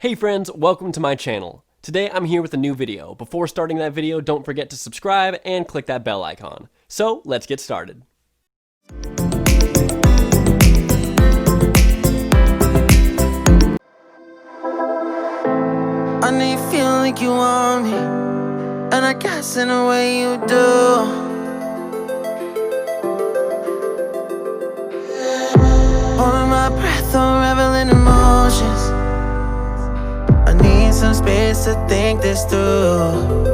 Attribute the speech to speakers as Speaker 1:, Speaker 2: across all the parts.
Speaker 1: Hey friends, welcome to my channel. Today I'm here with a new video. Before starting that video, don't forget to subscribe and click that bell icon. So let's get started.
Speaker 2: I know you feel like you want me, and I guess in a way you do. Holding my breath, unraveling emotions. I need some space to think this through.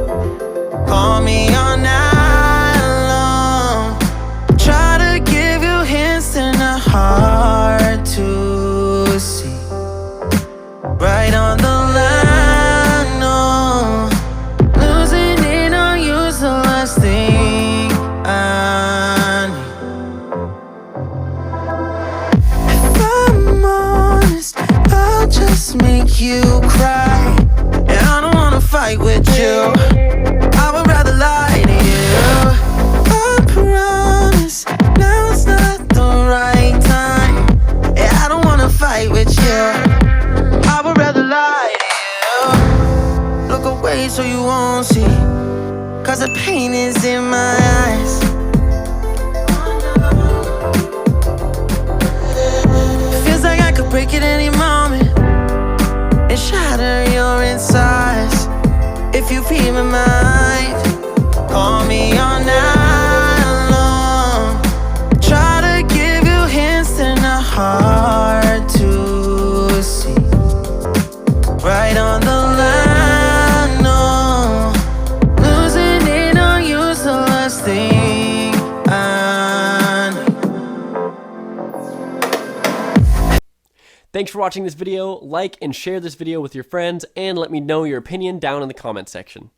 Speaker 2: Call me all night long. Try to give you hints and a hard to see. Right on the line, no. Losing it on you's the last thing I need. If I'm honest, I'll just make you cry. And I don't wanna fight with you, I would rather lie to you. I promise, now's not the right time. And I don't wanna fight with you, I would rather lie to you. Look away so you won't see, cause the pain is in my eyes. Feels like I could break at any moment and shatter your insides. If you read my mind, call me all night long. Try to give you hints and a hard to see. Right on the line, no. Losing it on you's the last thing I need.
Speaker 1: Thanks for watching this video. Like and share this video with your friends and let me know your opinion down in the comment section.